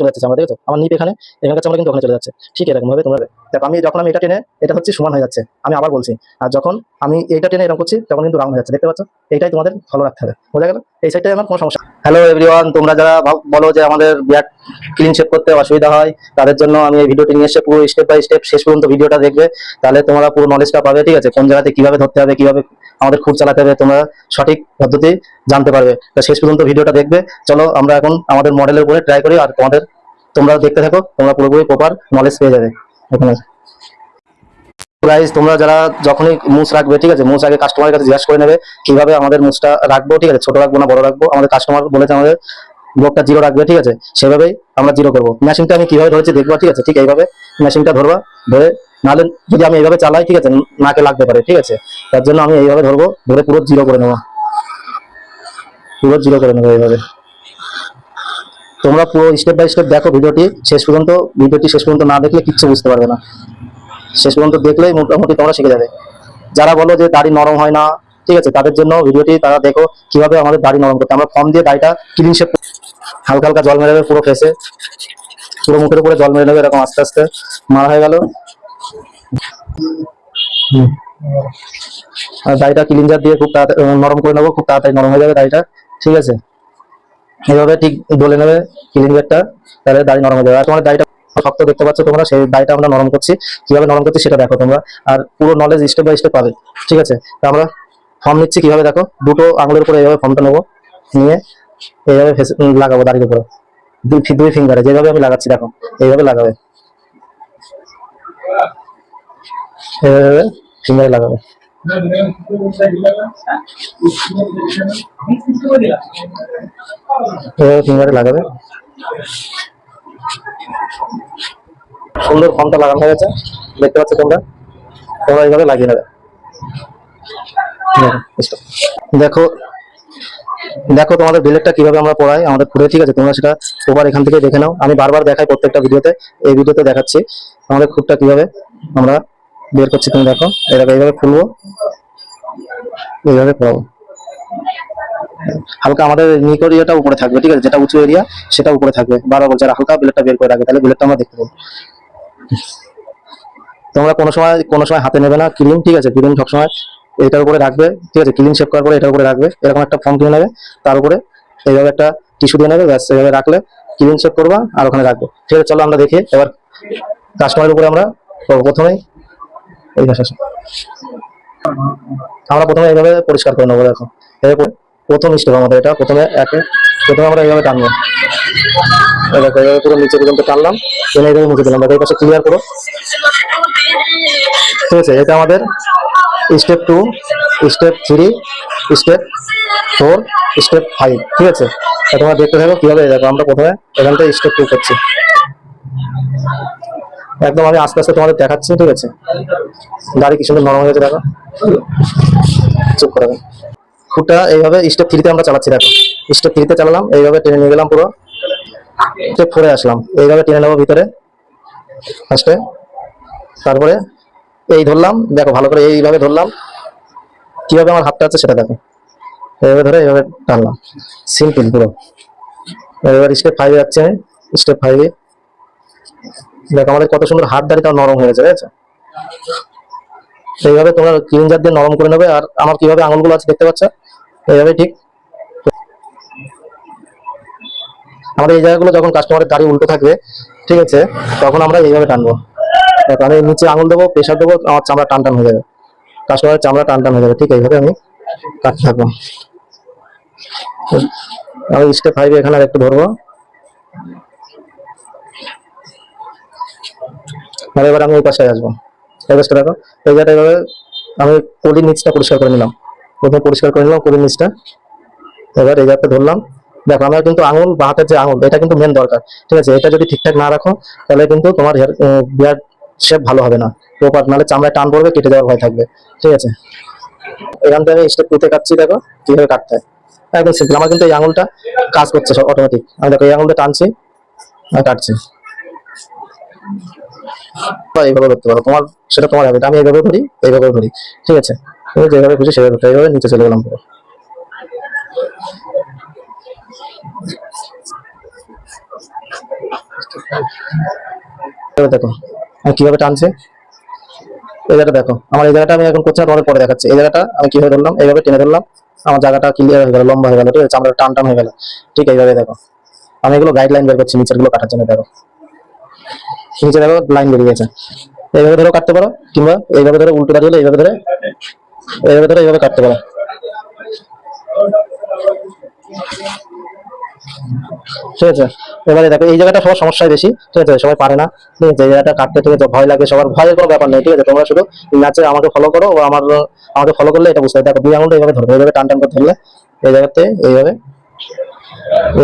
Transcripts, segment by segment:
চলে যাচ্ছে চামড়া, দেখেছো আমার নিপ এখানে, এখানকার চামড়া কিন্তু ওখানে চলে যাচ্ছে। ঠিক এরকম ভাবে তোমরা দেখো, আমি যখন আমি এটা টেনে এটা হচ্ছে সমান হয়ে যাচ্ছে, আমি আবার বলছি, আর যখন আমি এইটা টেনে এরকম করছি তখন কিন্তু রাউন্ড হয়ে যাচ্ছে, দেখতে পাচ্ছ? এইটাই তোমাদের ফলো রাখতে হবে, বোঝা গেল? এই সাইডটাই আমার কোনো সমস্যা। হ্যালো এভরিওয়ান, তোমরা যারা বলো যে আমাদের বিয়ার্ড ক্লিন শেপ করতে অসুবিধা হয়, তাদের জন্য আমি এই ভিডিওটি নিয়ে এসে পুরো স্টেপ বাই স্টেপ শেষ পর্যন্ত ভিডিওটা দেখবে, তাহলে তোমরা পুরো নলেজটা পাবে। ঠিক আছে, কোন জায়গাতে কিভাবে ধরতে হবে, কিভাবে আমাদের খুঁট চালাতে হবে, তোমরা সঠিক পদ্ধতি জানতে পারবে। তা শেষ পর্যন্ত ভিডিওটা দেখবে। চলো আমরা এখন আমাদের মডেলের উপরে ট্রাই করি, আর তোমরা দেখতে থাকো, তোমরা পুরোপুরি প্রপার নলেজ পেয়ে যাবে এখানে। গাইস, তোমরা যারা যখনই মুছ রাখবে, ঠিক আছে, মুছ আগে কাস্টমারের কাছে জিজ্ঞাসা করে নেবে কিভাবে আমাদের মুছটা রাখবো। ঠিক আছে, ছোট রাখবো না বড় রাখবো, আমাদের কাস্টমার বলেছে আমাদের ব্লকটা জিরো রাখবে। ঠিক আছে, সেভাবেই আমরা জিরো করবো। মেশিনটা আমি কিভাবে ধরেছি দেখবো। ঠিক আছে, ঠিক এইভাবে মেশিনটা ধরবা, ধরে নাহলে যদি আমি এইভাবে চালাই, ঠিক আছে, নাকে লাগতে পারে। ঠিক আছে, তার জন্য আমি এইভাবে ধরবো, ধরে পুরো জিরো করে নেবো, পুরো জিরো করে নেবো এইভাবে। তোমরা পুরো স্টেপ বাই স্টেপ দেখো ভিডিওটি শেষ পর্যন্ত। ভিডিওটি শেষ পর্যন্ত না দেখলে কিচ্ছু বুঝতে পারবে না, শেষ পর্যন্ত দেখলেই মোটামুটি তোমরা শিখে যাবে। যারা বলো যে দাড়ি নরম হয় না, ঠিক আছে, তাদের জন্য ভিডিওটি তারা দেখো কিভাবে আমাদের দাড়ি নরম করতে। আমরা ফর্ম দিয়ে দাড়িটা ক্লিন শেপ, হালকা হালকা জল মেরে নেবে পুরো ফেসে, পুরো মুখের উপরে জল মেরে নেবে, এরকম আস্তে আস্তে মারা হয়ে গেল। আর দাড়িটা ক্লিনজার দিয়ে খুব তাড়াতাড়ি নরম করে নেবো, খুব তাড়াতাড়ি নরম হয়ে যাবে দাড়িটা। ঠিক আছে, এইভাবে ঠিক ডলে নেবে ক্লিনজারটা, তাহলে দাড়ি নরম হয়ে যাবে। আর তোমার দাড়িটা শক্ত দেখতে পাচ্ছ তোমরা, সেই দাড়িটা আমরা নরম করছি, কিভাবে নরম করছি সেটা দেখো তোমরা, আর পুরো নলেজ স্টেপ বাই স্টেপ পাবে। ঠিক আছে, তো আমরা ফর্ম নিচ্ছি কিভাবে দেখো, দুটো আঙুলের উপরে এইভাবে ফর্মটা নেবো, নিয়ে এইভাবে লাগাবো দাড়ির উপরে, দুই ফিঙ্গারে যেভাবে আমি লাগাচ্ছি দেখো, এইভাবে লাগাবে, এইভাবে ফিঙ্গারে লাগাবে, এইভাবে ফিঙ্গারে লাগাবে। সুন্দর ফর্মটা লাগানো হয়ে গেছে, দেখতে পাচ্ছ তোমরা, তোমরা এইভাবে লাগিয়ে নেবে। দেখো দেখো তোমাদের বিলেটটা কিভাবে আমরা পড়াই আমাদের পুরো। ঠিক আছে, তোমরা সেটা প্রপার এখান থেকে দেখে নাও, আমি বারবার দেখাই প্রত্যেকটা ভিডিওতে, এই ভিডিওতে দেখাচ্ছি আমাদের খুঁটটা কিভাবে আমরা বের করছি। তুমি দেখো, এটাকে এইভাবে খুলবো, এইভাবে পড়াবো, হালকা আমাদের নিকট এরিয়াটা উপরে থাকবে। ঠিক আছে, যেটা উঁচু এরিয়া সেটা উপরে থাকবে। বারবার বলছে আর হালকা বিলেটটা বের করে রাখবে, তাহলে বিলেটটা আমরা দেখতে পাবো। তোমরা কোনো সময় হাতে নেবে না ক্রিম। ঠিক আছে, ক্রিম সবসময় এটার উপরে রাখবে। ঠিক আছে, ক্লিন শেপ করার পরে এটার উপরে রাখবে, এরকম একটা ফর্ম কিনে নেবে, তার উপরে এইভাবে একটা টিস্যু দিয়ে নেবে, ব্যাস এইভাবে রাখলে ক্লিন শেপ করবা আর ওখানে রাখবে। ঠিক আছে, চলো আমরা দেখি এবার কাস্টমারের উপরে আমরা প্রথমেই এই ভাষা আমরা প্রথমে এইভাবে পরিষ্কার করে নেবো। দেখো, এরপর প্রথম স্টেপ আমাদের এটা, প্রথমে আমরা এইভাবে টানবো, দেখো এইভাবে পুরো নিচে পর্যন্ত টানলাম, টেনে এইভাবে মুছে দিলাম। দেখো এই পাশে ক্লিয়ার করো। ঠিক আছে, এটা আমাদের স্টেপ 2, স্টেপ 3, স্টেপ 4, স্টেপ 5। ঠিক আছে, তোমরা দেখতে থাকো কিভাবে। দেখো আমরা প্রথমে এখান থেকে স্টেপ 2 করছি, একদম আমি আস্তে আস্তে তোমাদের দেখাচ্ছি। ঠিক আছে, দাড়ি কি সুন্দর নরম হয়েছে দেখো, চুপ করে খুঁটটা এইভাবে স্টেপ 3-তে আমরা চালাচ্ছি। দেখো স্টেপ 3-তে চালালাম, এইভাবে টেনে নিয়ে গেলাম পুরো, স্টেপ 4-এ আসলাম, এইভাবে টেনে নেবো ভিতরে ফার্স্টে, তারপরে এই ধরলাম, দেখো ভালো করে এইভাবে ধরলাম, কিভাবে আমার হাতটা আছে সেটা দেখো, এইভাবে ধরে এইভাবে টানলাম, সিম্পল পুরো। এবার স্টেপ 5-এ যাচ্ছে, আমি স্টেপ 5-এ দেখো আমাদের কত সুন্দর হাত দাড়িটাও নরম হয়ে গেছে, বুঝেছো? এইভাবে তোমরা ক্লিনজার দিয়ে নরম করে নেবে। আর আমার কিভাবে আঙুলগুলো আছে দেখতে পাচ্ছ, এইভাবে ঠিক আমাদের এই জায়গাগুলো যখন কাস্টমারের দাড়ি উল্টো থাকবে, ঠিক আছে, তখন আমরা এইভাবে টানবো। দেখো আমি নিচে আঙুল দেবো, প্রেশার দেবো, আমার চামড়া টান টান হয়ে যাবে, কাস্টমারের চামড়া টান টান হয়ে যাবে। ঠিক এইভাবে আমি কাটতে থাকবো। আমি স্টেপ 5-এ এখানে আর একটু ধরবো, আর এবার আমি এই পাশে আসবো। এই পাশটা দেখো, এই জায়গাটা এইভাবে আমি কলির নিচটা পরিষ্কার করে নিলাম, প্রথমে পরিষ্কার করে নিলাম কলির নিচটা। এবার এই জায়গাটা ধরলাম। দেখো আমার কিন্তু আঙুল বা হাতের যে আঙুল, এটা কিন্তু মেন দরকার। ঠিক আছে, এটা যদি ঠিকঠাক না রাখো তাহলে কিন্তু তোমার বিয়ার্ড শেপ ভালো হবে না প্রপার, নাহলে চামড়ায় টান পড়বে, কেটে যাওয়ার ভয় থাকবে। ঠিক আছে, এখান থেকে স্টেপ 2-তে কাটছি, দেখো কিভাবে কাটতে হয়, একদম সিম্পল। আমার কিন্তু এই আঙুলটা কাজ করছে সব অটোমেটিক, আমি দেখো এই আঙুলটা টানছি আর কাটছি। এইভাবে করতে পারো, তোমার সেটা তোমার হ্যাবিট। আমি এইভাবে ধরি, এইভাবেও ধরি। ঠিক আছে, তুমি যেভাবে খুশি সেভাবে ধরতে, এইভাবে নিচে চলে গেলাম পুরো। এবার দেখো আমি কিভাবে টানছি, এই জায়গাটা দেখো, আমার এই জায়গাটা আমি এখন করছি না, তোমাদের পরে দেখাচ্ছি। এই জায়গাটা আমি কিভাবে ধরলাম, এইভাবে টেনে ধরলাম, আমার জায়গাটা ক্লিয়ার হয়ে গেল, লম্বা হয়ে গেল, ঠিক আছে, চামড়া টান টান হয়ে গেল। ঠিক এইভাবে দেখো আমি এগুলো গাইডলাইন বের করছি নিচের গুলো কাটার জন্য। দেখো নিচে দেখো লাইন বেরিয়ে গেছে, এইভাবে ধরেও কাটতে পারো, কিংবা এইভাবে ধরে উল্টো দাঁড়িয়ে এইভাবে ধরে, এইভাবে ধরে এইভাবে কাটতে পারো। ঠিক আছে, এবারে দেখো এই জায়গাটা সবার সমস্যায় বেশি, ঠিক আছে, সবাই পারে না, ঠিক আছে, এই জায়গাটা কাটতে, ঠিক আছে, ভয় লাগে, সবার ভয়ের কোনো ব্যাপার নেই, ঠিক আছে, তোমরা শুধু ম্যাচে আমাকে ফলো করো, বা আমাকে ফলো করলে এটা বুঝতে হবে। দেখো দুই আঙুলটা এইভাবে ধরবে, এইভাবে টান টান করে ধরলে এই জায়গাতে এইভাবে,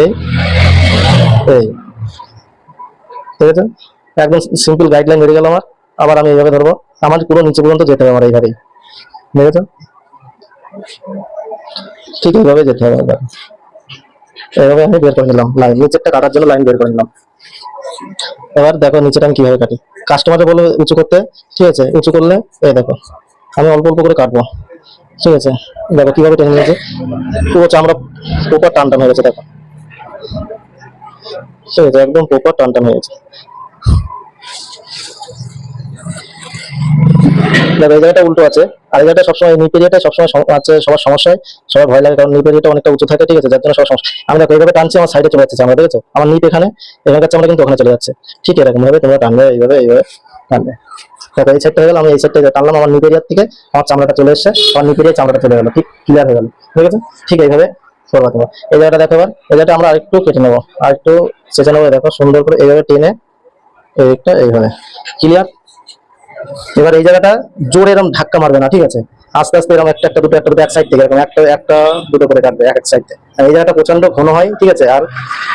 এই এই ঠিক আছে, একদম সিম্পল গাইডলাইন বেরিয়ে গেল আমার। আবার আমি এইভাবে ধরবো, আমার পুরো নিচে পর্যন্ত যেতে হবে আমার এইভাবেই, ঠিক আছে, ঠিক এইভাবে যেতে হবে। এবার এইভাবে আমি বের করে নিলাম লাইন, নিচেরটা কাটার জন্য লাইন বের করে নিলাম। এবার দেখো নিচেটা আমি কিভাবে কাটি, কাস্টমারকে বলে উঁচু করতে, ঠিক আছে, উঁচু করলে এই দেখো আমি অল্প অল্প করে কাটবো, ঠিক আছে, দেখো কিভাবে টেনে নিয়েছে, পুরো চামড়া প্রপার টান টান হয়ে গেছে, দেখো, ঠিক আছে, একদম প্রপার টান টান হয়ে গেছে। দেখো এই জায়গাটা উল্টো আছে, আর এই জায়গাটা সবসময় নিপ এরিয়াটা সবসময় আছে, সবার সমস্যা হয়, সবার ভয় লাগে, কারণ নিপ এরিয়াটা অনেকটা উঁচু থাকে, ঠিক আছে, যার জন্য সবার সমস্যা। আমি দেখো এইভাবে টানছি, আমার সাইডে চলে যাচ্ছে চামড়া, ঠিক আছে, আমার নিপ এখানে, এখানকার চামড়া কিন্তু ওখানে চলে যাচ্ছে। ঠিক এরকম ভাবে তোমরা টানবে, এইভাবে এইভাবে টানবে। দেখো এই সাইডটা হয়ে গেল, আমি এই সাইডটা টানলাম, আমার নিপ এরিয়ার থেকে আমার চামড়াটা চলে এসেছে, আমার নিপ এরিয়ায় চামড়াটা চলে গেল, ঠিক ক্লিয়ার হয়ে গেল, ঠিক আছে। ঠিক এইভাবে করবা তোমরা। এই জায়গাটা দেখো, এবার এই জায়গাটা আমরা আরেকটু কেটে নেবো, আরেকটু চেঁচে নেবো, দেখো সুন্দর করে এইভাবে টেনে, এইটা এইভাবে ক্লিয়ার। এবার এই জায়গাটা জোরে এরকম ধাক্কা মারবে না, ঠিক আছে, আস্তে আস্তে এরকম একটা একটা দুটো একটা দুটো এক সাইড থেকে এরকম একটা একটা দুটো করে কাটবে এক এক সাইড থেকে। আর এই জায়গাটা প্রচন্ড ঘন হয়, ঠিক আছে, আর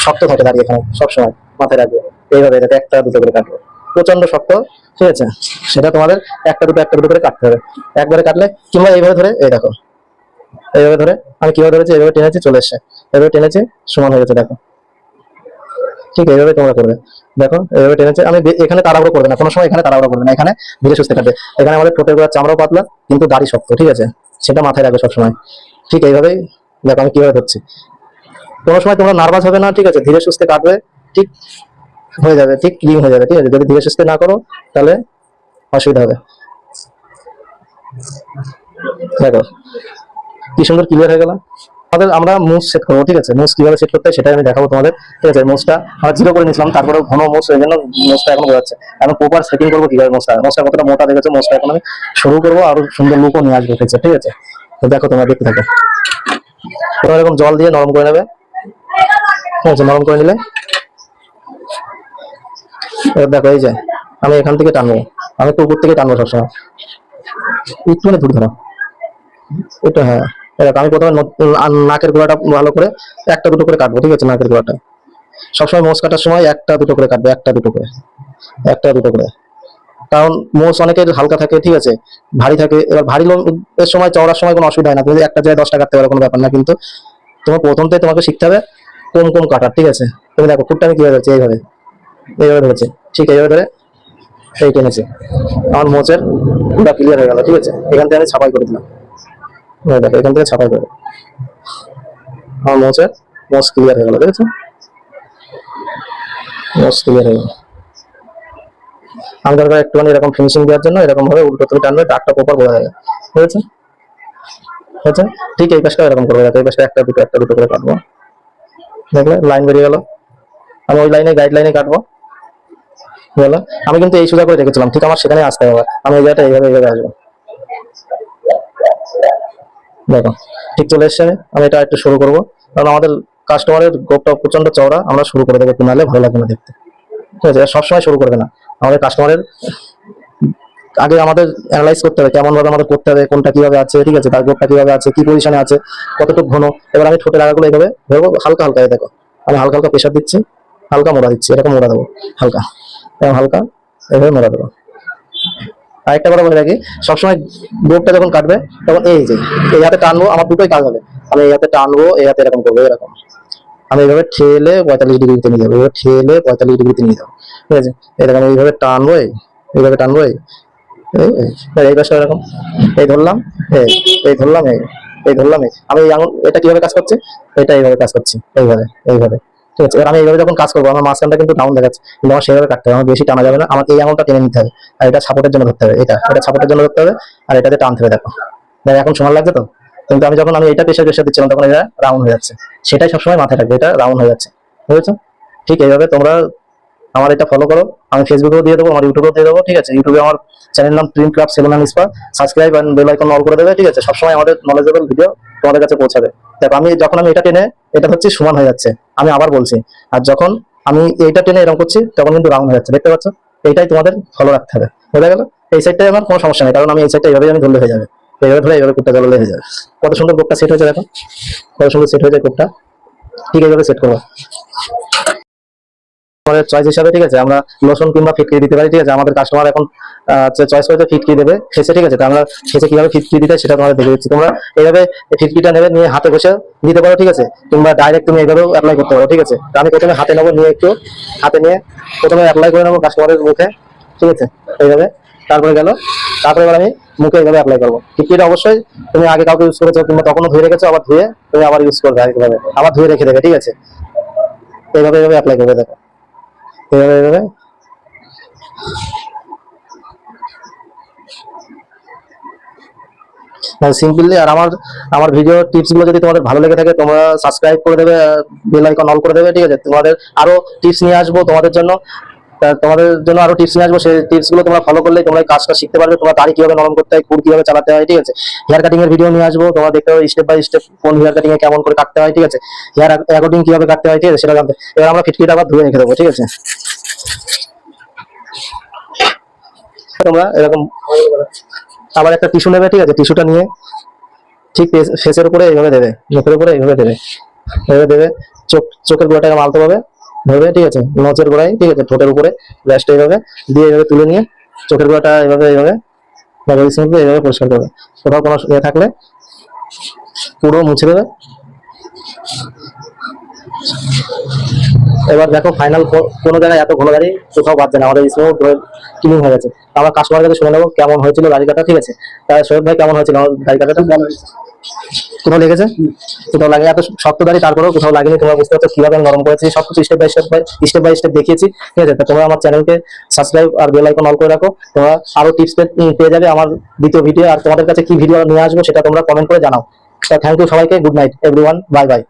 শক্ত থাকে দাঁড়িয়ে এখানে সবসময়, মাথায় রাখবে। এইভাবে এটাকে একটা দুটো করে কাটবে, প্রচন্ড শক্ত, ঠিক আছে, সেটা তোমাদের একটা দুটো করে কাটতে হবে একবারে কাটলে, কিংবা এইভাবে ধরে, এই দেখো এইভাবে ধরে আমি কিভাবে ধরেছি, এইভাবে টেনেছি চলে এসছে, এইভাবে টেনেছি সমান হয়ে গেছে, দেখো, ঠিক এইভাবে তোমরা করবে। দেখো এইভাবে টেনেছে, আমি এখানে তাড়াহুড়ো করবে না, কোনো সময় এখানে তাড়াহুড়ো করবে না, এখানে ধীরে সুস্থে কাটবে। এখানে আমাদের ঠোঁটের গোড়ার চামড়াও পাতলা, কিন্তু দাড়ি শক্ত, ঠিক আছে, সেটা মাথায় রাখবে সবসময়। ঠিক এইভাবেই দেখো আমি কিভাবে ধরছি, কোনো সময় তোমরা নার্ভাস হবে না, ঠিক আছে, ধীরে সুস্থে কাটবে, ঠিক হয়ে যাবে, ঠিক ক্লিন হয়ে যাবে, ঠিক আছে, যদি ধীরে সুস্থে না করো তাহলে অসুবিধা হবে। দেখো কি সুন্দর ক্লিয়ার হয়ে গেল। আমরা মুস সেট করবো, ঠিক আছে, মুস কিভাবে সেট করতে হয় সেটাই আমি দেখাবো তোমাদের, ঠিক আছে। মুসটা আমরা জিরো করে নিয়েছিলাম, তারপরে ঘন মুস হয়ে জন্য মুসটা এখন বোঝাচ্ছে। এখন প্রপার সেটিং করবো কিভাবে, মুসটা কতটা মোটা দেখেছো, মুসটা এখন আমি শুরু করবো, আরো সুন্দর লুকও নিয়ে আসবো, ঠিক আছে, ঠিক আছে। তো দেখো তোমরা দেখতে থাকো, তোমরা এরকম জল দিয়ে নরম করে নেবে, ঠিক আছে, নরম করে নিলে এবার দেখো এই যে আমি এখান থেকে টানবো, আমি একটু উপর থেকে টানবো সবসময়, একটুখানি দূর ধরো, এটা হ্যাঁ। এরকম আমি প্রথমে নাকের গোড়াটা ভালো করে একটা দুটো করে কাটবো, ঠিক আছে, নাকের গোড়াটা সবসময় মোষ কাটার সময় একটা দুটো করে কাটবে, একটা দুটো করে, একটা দুটো করে, কারণ মোষ অনেকের হালকা থাকে, ঠিক আছে, ভারী থাকে। এবার ভারী লোম এর সময় চওড়ার সময় কোনো অসুবিধা হয় না, তুমি একটা জায়গায় 10টা কাটতে পারো, কোনো ব্যাপার না, কিন্তু তোমার প্রথম থেকে তোমাকে শিখতে হবে কম কম কাটার, ঠিক আছে। তুমি দেখো ফুটটা আমি কিভাবে ধরছি, এইভাবে এইভাবে ধরেছি, ঠিক এইভাবে ধরে এই টেনেছি, আমার মোচের পুরো ক্লিয়ার হয়ে গেল, ঠিক আছে। এখান থেকে আমি ছাপাই করে দিলাম, দেখো এখান থেকে ছাপাই করে আমার মোচ ক্লিয়ার হয়ে গেল, ঠিক আছে, মোচ ক্লিয়ার হয়ে গেল। আমি দরকার একটুখানি এরকম ফিনিশিং দেওয়ার জন্য এরকম ভাবে উল্টো তুমি টানবে, দাগটা প্রপার বোঝা যাবে, ঠিক আছে, আচ্ছা। ঠিক এই পাশটা এরকম করবে, দেখো এই পাশটা একটা দুটো করে কাটবো, দেখলে লাইন বেরিয়ে গেল, আমি ওই লাইনে গাইড লাইনে কাটবো, বুঝলো। আমি কিন্তু এই সোজা করে রেখেছিলাম, ঠিক আমার সেখানে আসতে হবে, আমি এই জায়গাটা এইভাবে এইভাবে আসবো, দেখো ঠিক চলে এসছে। আমি এটা একটু শুরু করবো, কারণ আমাদের কাস্টমারের গোপটা প্রচন্ড চওড়া, আমরা শুরু করে দেবো, নাহলে ভালো লাগবে না দেখতে, ঠিক আছে। সবসময় শুরু করবে না, আমাদের কাস্টমারের আগে আমাদের অ্যানালাইজ করতে হবে কেমন ভাবে আমাদের করতে হবে, কোনটা কিভাবে আছে, ঠিক আছে, তার গোপটা কিভাবে আছে, কি পজিশনে আছে, কতটুকু ঘন। এবার আমি ঠোঁটের আগাগুলো এইভাবে ধরবো, হালকা হালকা, দেখো আমি হালকা হালকা প্রেশার দিচ্ছি, হালকা মোড়া দিচ্ছি, এরকম মোড়া দেবো হালকা, হালকা এভাবে মোড়া দেবো। আরেকটা কথা বলে রাখি, সবসময় গোপটা যখন কাটবে তখন এই যে এই হাতে টানবো, আমার দুটোই কাজ হবে, আমি এই হাতে টানবো, এই হাতে এরকম করবো, এরকম আমি এইভাবে ঠেলে 45 ডিগ্রিতে নিয়ে যাবো, এইভাবে ঠেলে 45 ডিগ্রিতে নিয়ে যাবো, ঠিক আছে। এরকম এইভাবে টানবো, এইভাবে টানবো, এই পাশটা এরকম, এই ধরলাম, এই এই ধরলাম, এই ধরলাম, এই আমি এটা কিভাবে কাজ করছি, এটা এইভাবে কাজ করছি, এইভাবে এইভাবে, ঠিক আছে, এবার আমি এইভাবে যখন কাজ করবো আমার মাঝখানটা কিন্তু ডাউন দেখাচ্ছে, কিন্তু আমার সেভাবে কাটতে হবে, আমার বেশি টানা যাবে না, আমার এই আঙুলটা টেনে নিতে হবে, আর এটা সাপোর্টের জন্য ধরতে হবে, এটা সাপোর্টের জন্য ধরতে হবে, আর এটাতে টানতে হবে। দেখো দেখো এখন সমান লাগছে তো, কিন্তু আমি যখন এটা প্রেশার দিচ্ছিলাম তখন এটা রাউন্ড হয়ে যাচ্ছে, সেটাই সবসময় মাথায় রাখবে, এটা রাউন্ড হয়ে যাচ্ছে, বুঝেছো? ঠিক এইভাবে তোমরা আমার এটা ফলো করো, আমি ফেসবুকেও দিয়ে দেবো, আমার ইউটিউবেও দিয়ে দেবো, ঠিক আছে? ইউটিউবে আমার চ্যানেল নাম print craft salon and spa, subscribe and bell icon all করে দেবে, ঠিক আছে? সবসময় আমাদের নলেজেবল ভিডিও তোমাদের কাছে পৌঁছাবে। দেখো আমি যখন এটা টেনে, এটা হচ্ছে সমান হয়ে যাচ্ছে, আমি আবার বলছি, আর যখন আমি এইটা টেনে এরকম করছি তখন কিন্তু রাউন্ড হয়ে যাচ্ছে, দেখতে পাচ্ছ? এইটাই তোমাদের ফলো রাখতে হবে, বোঝা গেল? এই সাইডটাই আমার কোনো সমস্যা নেই, কারণ আমি এই সাইডটা এইভাবে আমি ধরলে হয়ে যাবে, এইভাবে ধরে এইভাবে কুটটা ধরলে হয়ে যাবে। কত সুন্দর কোপটা সেট হয়েছে, দেখো কত সুন্দর সেট হয়েছে কোপটা, ঠিক এইভাবে সেট করবো আমাদের চয়েস হিসাবে, ঠিক আছে? আমরা লোশন কিংবা ফিটকিরি দিতে পারি, ঠিক আছে? আমাদের কাস্টমার এখন চয়েস করেছে ফিটকিরি দেবে ফেসে, ঠিক আছে? তো আমরা ফেসে কিভাবে ফিটকিরি দিতে সেটা তোমাদের দেখে দিচ্ছি। তোমরা এইভাবে ফিটকিরিটা নেবে, নিয়ে হাতে বসে দিতে পারো, ঠিক আছে? কিংবা ডাইরেক্ট তুমি এইভাবেও অ্যাপ্লাই করতে পারো, ঠিক আছে? তো আমি প্রথমে হাতে নেবো, নিয়ে একটু হাতে নিয়ে প্রথমে অ্যাপ্লাই করে নেবো কাস্টমারের মুখে, ঠিক আছে? এইভাবে তারপরে গেল, তারপরে এবার আমি মুখে এইভাবে অ্যাপ্লাই করবো। ফিটকিরিটা অবশ্যই তুমি আগে কাউকে ইউজ করেছো কিংবা তখনও ধুয়ে রেখেছো, আবার ধুয়ে তুমি আবার ইউজ করবে, আরেকভাবে আবার ধুয়ে রেখে দেবে, ঠিক আছে? এইভাবে এইভাবে অ্যাপ্লাই করবে, দেখো এইভাবে এইভাবে। সিম্পলি। আর আমার আমার ভিডিও টিপস গুলো যদি তোমাদের ভালো লেগে থাকে তোমরা সাবস্ক্রাইব করে দেবে, বেল আইকন অল করে দেবে, ঠিক আছে? তোমাদের আরো টিপস নিয়ে আসবো তোমাদের জন্য, তোমাদের জন্য আরো টিপস নিয়ে আসবো, সেই টিপস গুলো তোমরা ফলো করলে তোমরা এই কাজটা শিখতে পারবে, তোমরা দাড়ি কিভাবে নরম করতে হয়, কুল কিভাবে চালাতে হয়, ঠিক আছে? হেয়ার কাটিং এর ভিডিও নিয়ে আসবো, তোমরা দেখতে পাবে স্টেপ বাই স্টেপ কোন হেয়ার কাটিং এ কেমন করে কাটতে হয়, ঠিক আছে? হেয়ার অ্যাকর্ডিং কিভাবে কাটতে হয়, ঠিক আছে? সেটা জানতে। এবার আমরা ফিটকিটা আবার ধুয়ে রেখে দেবো, ঠিক আছে? তোমরা এরকম আবার একটা টিস্যু নেবে, ঠিক আছে? টিস্যুটা নিয়ে ঠিক ফেসের উপরে এইভাবে দেবে, মুখের উপরে এইভাবে দেবে, এইভাবে দেবে, চোখের গোড়াটাকে মালতে হবে ধরবে, ঠিক আছে? নচের গোড়ায়, ঠিক আছে? ঠোঁটের উপরে ব্রাশটা এইভাবে দিয়ে এইভাবে তুলে নিয়ে চোখের গোড়াটা এইভাবে এইভাবে স্মুথলি এইভাবে পরিষ্কার করবে, কোথাও কোনো ইয়ে থাকলে পুরো মুছে দেবে। এবার দেখো ফাইনাল কোনো জায়গায় এত ঘন দাড়ি কোথাও বাদ দেয় না, আমাদের স্মুথ ক্লিন হয়ে গেছে। আমরা কাস্টমার কাছে শুনে নেবো কেমন হয়েছিল দাড়ি কাটা, ঠিক আছে? তাই সৈয়দ ভাই কেমন হয়েছিল আমার দাড়ি কাটাটা? কোথাও লেগেছে? কোথাও লাগে? এত শক্ত দাড়ি তারপরেও কোথাও লাগেনি, তোমরা বুঝতে পারছো কিভাবে নরম করেছি, সবকিছু স্টেপ বাই স্টেপ দেখিয়েছি, ঠিক আছে? তোমরা আমার চ্যানেলকে সাবস্ক্রাইব আর বেল আইকন অল করে রাখো, তোমরা আরো টিপস পেয়ে যাবে আমার দ্বিতীয় ভিডিও। আর তোমাদের কাছে কি ভিডিও নিয়ে আসবো সেটা তোমরা কমেন্ট করে জানাও। থ্যাংক ইউ সবাইকে, good night everyone, bye bye.